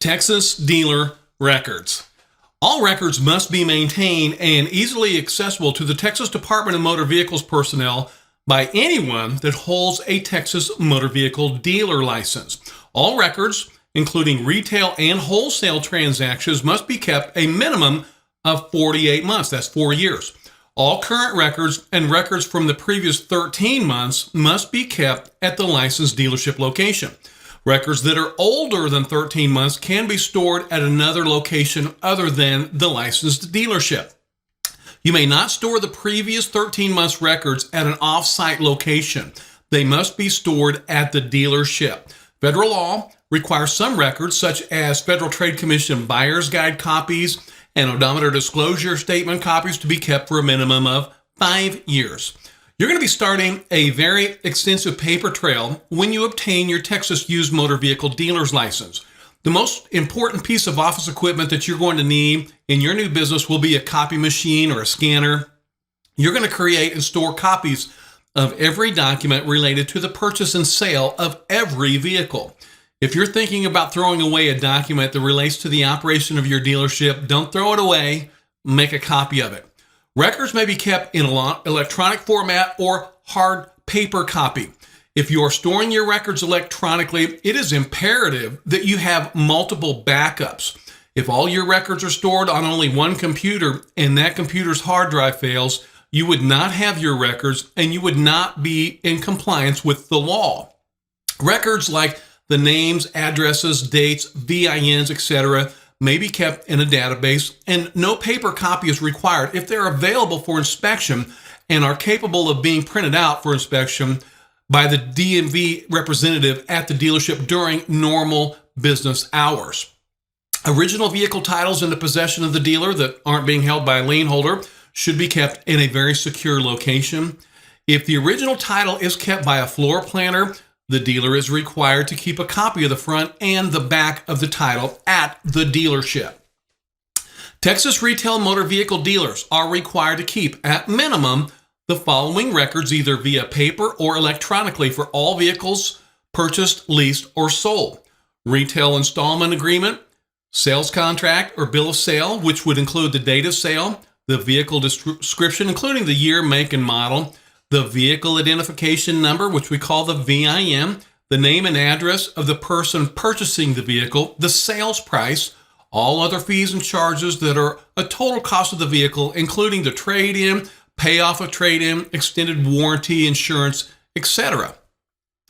Texas dealer records. All records must be maintained and easily accessible to the Texas Department of Motor Vehicles personnel by anyone that holds a Texas motor vehicle dealer license. All records, including retail and wholesale transactions, must be kept a minimum of 48 months. That's 4 years. All current records and records from the previous 13 months must be kept at the licensed dealership location. Records that are older than 13 months can be stored at another location other than the licensed dealership. You may not store the previous 13 months records at an off-site location. They must be stored at the dealership. Federal law requires some records, such as Federal Trade Commission buyer's guide copies and odometer disclosure statement copies, to be kept for a minimum of 5 years. You're going to be starting a very extensive paper trail when you obtain your Texas Used Motor Vehicle Dealer's License. The most important piece of office equipment that you're going to need in your new business will be a copy machine or a scanner. You're going to create and store copies of every document related to the purchase and sale of every vehicle. If you're thinking about throwing away a document that relates to the operation of your dealership, don't throw it away. Make a copy of it. Records may be kept in electronic format or hard paper copy. If you are storing your records electronically, it is imperative that you have multiple backups. If all your records are stored on only one computer and that computer's hard drive fails, you would not have your records and you would not be in compliance with the law. Records like the names, addresses, dates, VINs, etc., may be kept in a database, and no paper copy is required if they're available for inspection and are capable of being printed out for inspection by the DMV representative at the dealership during normal business hours. Original vehicle titles in the possession of the dealer that aren't being held by a lien holder should be kept in a very secure location. If the original title is kept by a floor planner, the dealer is required to keep a copy of the front and the back of the title at the dealership. Texas retail motor vehicle dealers are required to keep, at minimum, the following records either via paper or electronically for all vehicles purchased, leased, or sold: retail installment agreement, sales contract or bill of sale, which would include the date of sale, the vehicle description, including the year, make, and model, the vehicle identification number, which we call the VIN, the name and address of the person purchasing the vehicle, the sales price, all other fees and charges that are a total cost of the vehicle, including the trade-in, payoff of trade-in, extended warranty, insurance, etc.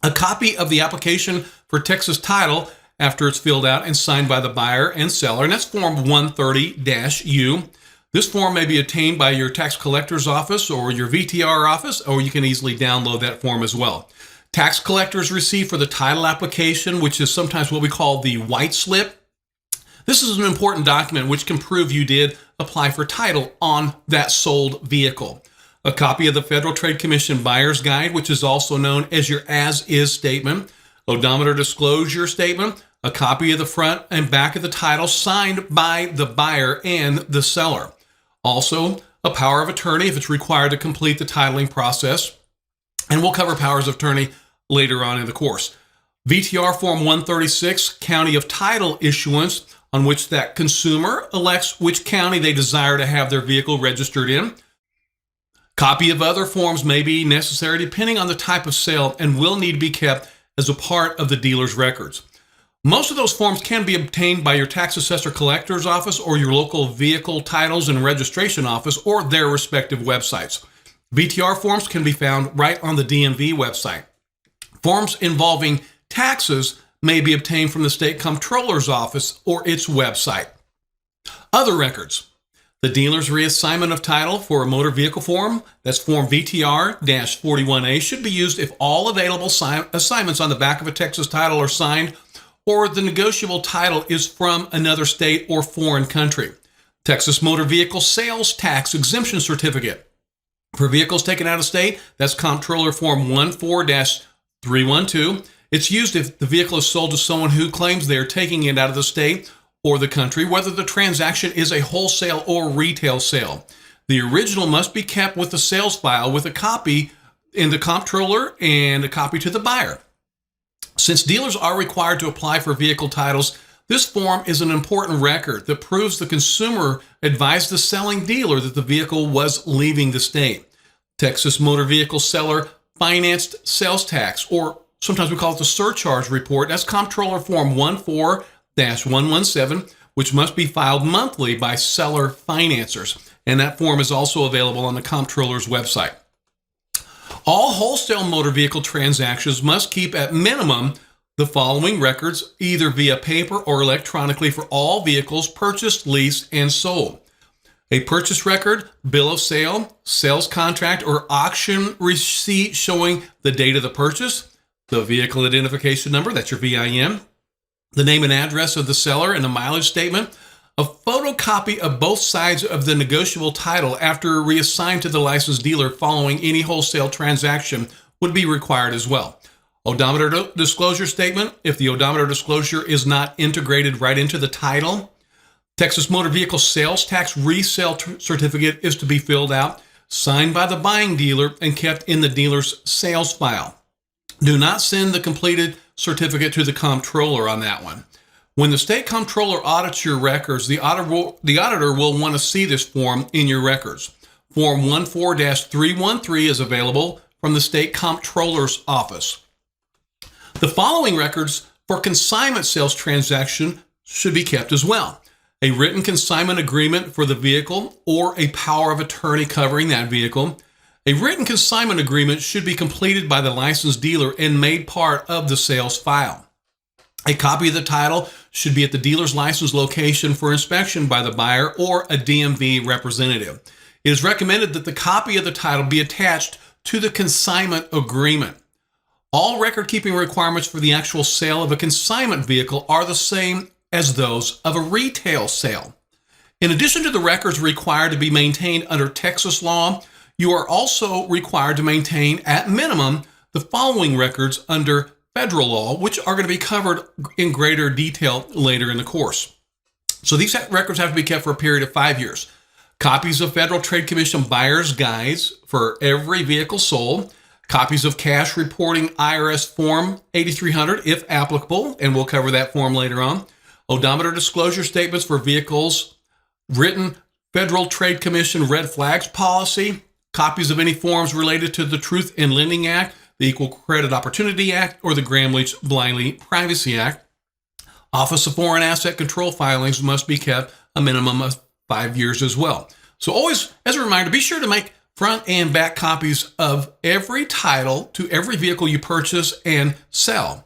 A copy of the application for Texas title after it's filled out and signed by the buyer and seller, and that's Form 130-U. This form may be obtained by your tax collector's office or your VTR office, or you can easily download that form as well. Tax collectors receive for the title application, which is sometimes what we call the white slip. This is an important document which can prove you did apply for title on that sold vehicle. A copy of the Federal Trade Commission buyer's guide, which is also known as your as-is statement, odometer disclosure statement, a copy of the front and back of the title signed by the buyer and the seller. Also, a power of attorney if it's required to complete the titling process. And we'll cover powers of attorney later on in the course. VTR Form 136, county of title issuance, on which that consumer elects which county they desire to have their vehicle registered in. Copy of other forms may be necessary depending on the type of sale and will need to be kept as a part of the dealer's records. Most of those forms can be obtained by your tax assessor collector's office or your local vehicle titles and registration office or their respective websites. VTR forms can be found right on the DMV website. Forms involving taxes may be obtained from the state comptroller's office or its website. Other records. The dealer's reassignment of title for a motor vehicle form, that's Form VTR-41A, should be used if all available assignments on the back of a Texas title are signed or the negotiable title is from another state or foreign country. Texas Motor Vehicle Sales Tax Exemption Certificate. For vehicles taken out of state, that's Comptroller Form 14-312. It's used if the vehicle is sold to someone who claims they are taking it out of the state or the country, whether the transaction is a wholesale or retail sale. The original must be kept with the sales file with a copy in the comptroller and a copy to the buyer. Since dealers are required to apply for vehicle titles, This form is an important record that proves the consumer advised the selling dealer that the vehicle was leaving the state. Texas Motor Vehicle Seller Financed Sales Tax, or sometimes we call it the surcharge report. That's Comptroller Form 14-117, which must be filed monthly by seller financers. And that form is also available on the Comptroller's website. All wholesale motor vehicle transactions must keep at minimum the following records, either via paper or electronically, for all vehicles purchased, leased, and sold: a purchase record, bill of sale, sales contract, or auction receipt showing the date of the purchase, the vehicle identification number, that's your VIN, the name and address of the seller and the mileage statement, a photocopy of both sides of the negotiable title after reassigned to the licensed dealer following any wholesale transaction would be required as well. Odometer disclosure statement, if the odometer disclosure is not integrated right into the title. Texas Motor Vehicle Sales Tax Resale Certificate is to be filled out, signed by the buying dealer, and kept in the dealer's sales file. Do not send the completed certificate to the comptroller on that one. When the state comptroller audits your records, the auditor will want to see this form in your records. Form 14-313 is available from the state comptroller's office. The following records for consignment sales transaction should be kept as well: a written consignment agreement for the vehicle or a power of attorney covering that vehicle. A written consignment agreement should be completed by the licensed dealer and made part of the sales file. A copy of the title should be at the dealer's license location for inspection by the buyer or a DMV representative. It is recommended that the copy of the title be attached to the consignment agreement. All record-keeping requirements for the actual sale of a consignment vehicle are the same as those of a retail sale. In addition to the records required to be maintained under Texas law, you are also required to maintain, at minimum, the following records under federal law, which are going to be covered in greater detail later in the course. So these records have to be kept for a period of 5 years. Copies of Federal Trade Commission buyer's guides for every vehicle sold. Copies of cash reporting IRS Form 8300, if applicable, and we'll cover that form later on. Odometer disclosure statements for vehicles. Written Federal Trade Commission red flags policy. Copies of any forms related to the Truth in Lending Act, the Equal Credit Opportunity Act, or the Gramm-Leach-Bliley Privacy Act. Office of Foreign Asset Control filings must be kept a minimum of 5 years as well. So always, as a reminder, be sure to make front and back copies of every title to every vehicle you purchase and sell.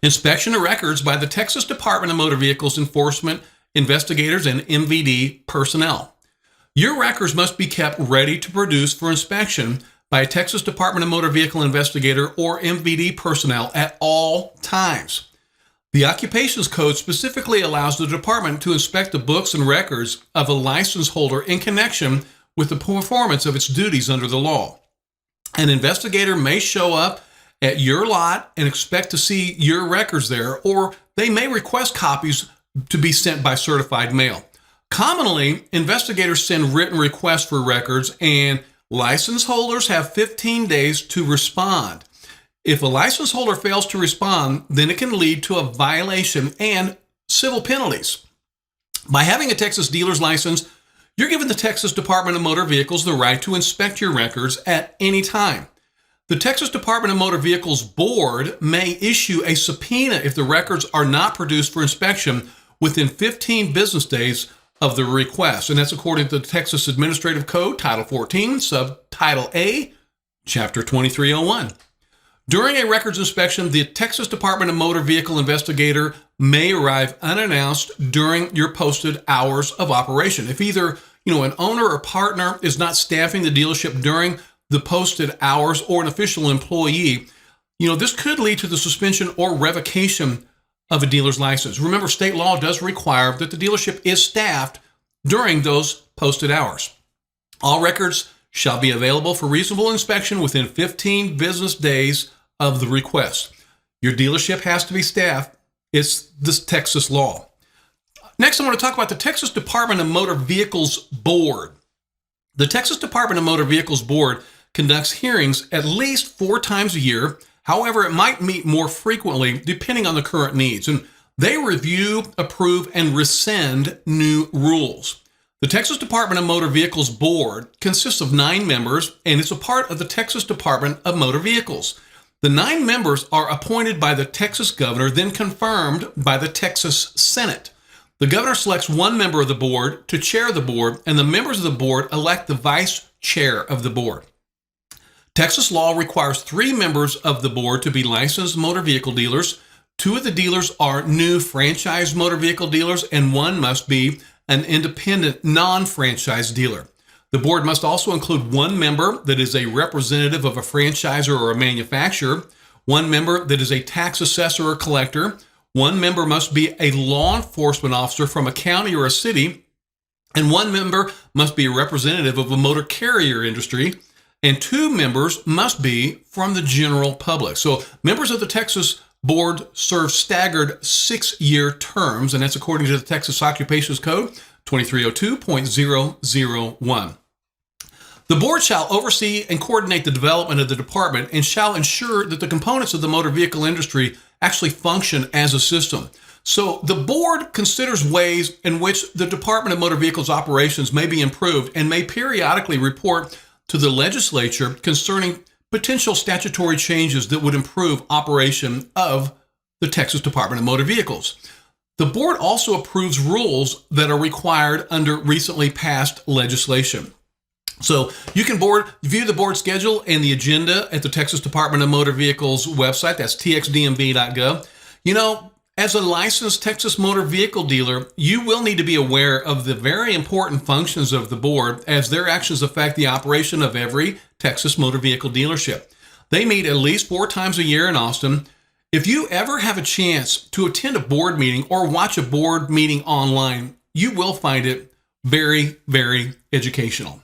Inspection of records by the Texas Department of Motor Vehicles Enforcement investigators and MVD personnel. Your records must be kept ready to produce for inspection by a Texas Department of Motor Vehicle investigator or MVD personnel at all times. The Occupations Code specifically allows the department to inspect the books and records of a license holder in connection with the performance of its duties under the law. An investigator may show up at your lot and expect to see your records there, or they may request copies to be sent by certified mail. Commonly, investigators send written requests for records, and license holders have 15 days to respond. If a license holder fails to respond, then it can lead to a violation and civil penalties. By having a Texas dealer's license, you're giving the Texas Department of Motor Vehicles the right to inspect your records at any time. The Texas Department of Motor Vehicles Board may issue a subpoena if the records are not produced for inspection within 15 business days of the request. And that's according to the Texas Administrative Code, Title 14, Subtitle A, Chapter 2301. During a records inspection, the Texas Department of Motor Vehicle investigator may arrive unannounced during your posted hours of operation. If either, an owner or partner is not staffing the dealership during the posted hours, or an official employee, this could lead to the suspension or revocation of a dealer's license. Remember, state law does require that the dealership is staffed during those posted hours. All records shall be available for reasonable inspection within 15 business days of the request. Your dealership has to be staffed. It's this Texas law. Next, I want to talk about the Texas Department of Motor Vehicles Board. The Texas Department of Motor Vehicles Board conducts hearings at least 4 times a year. However, it might meet more frequently depending on the current needs. And They review, approve, and rescind new rules. The Texas Department of Motor Vehicles Board consists of 9 members, and it's a part of the Texas Department of Motor Vehicles. The 9 members are appointed by the Texas governor, then confirmed by the Texas Senate. The governor selects one member of the board to chair the board, and the members of the board elect the vice chair of the board. Texas law requires 3 members of the board to be licensed motor vehicle dealers. 2 of the dealers are new franchise motor vehicle dealers, and 1 must be an independent non-franchise dealer. The board must also include 1 member that is a representative of a franchisor or a manufacturer, 1 member that is a tax assessor or collector, 1 member must be a law enforcement officer from a county or a city, and 1 member must be a representative of a motor carrier industry, and 2 members must be from the general public. So members of the Texas board serve staggered 6-year terms, and that's according to the Texas Occupations Code 2302.001. The board shall oversee and coordinate the development of the department and shall ensure that the components of the motor vehicle industry actually function as a system. So the board considers ways in which the Department of Motor Vehicles operations may be improved and may periodically report to the legislature concerning potential statutory changes that would improve operation of the Texas Department of Motor Vehicles. The board also approves rules that are required under recently passed legislation. So you can view the board schedule and the agenda at the Texas Department of Motor Vehicles website. That's txdmv.gov. You know, as a licensed Texas motor vehicle dealer, you will need to be aware of the very important functions of the board as their actions affect the operation of every Texas motor vehicle dealership. They meet at least 4 times a year in Austin. If you ever have a chance to attend a board meeting or watch a board meeting online, you will find it very, very educational.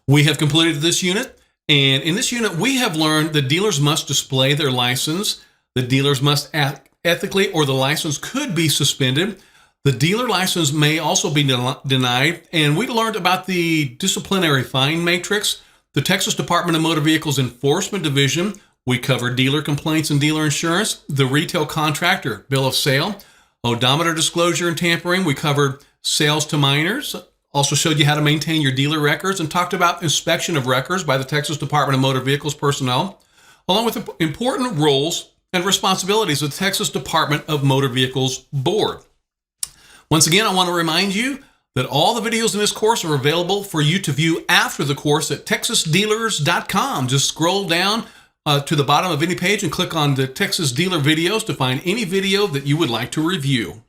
We have completed this unit, and in this unit, we have learned that dealers must display their license, the dealers must act ethically, or the license could be suspended. The dealer license may also be denied, and we learned about the disciplinary fine matrix, the Texas Department of Motor Vehicles Enforcement Division. We covered dealer complaints and dealer insurance, the retail contractor bill of sale, odometer disclosure and tampering. We covered sales to minors, also showed you how to maintain your dealer records, and talked about inspection of records by the Texas Department of Motor Vehicles personnel, along with important roles and responsibilities of the Texas Department of Motor Vehicles Board. Once again, I want to remind you that all the videos in this course are available for you to view after the course at texasdealers.com. Just scroll down to the bottom of any page and click on the Texas Dealer videos to find any video that you would like to review.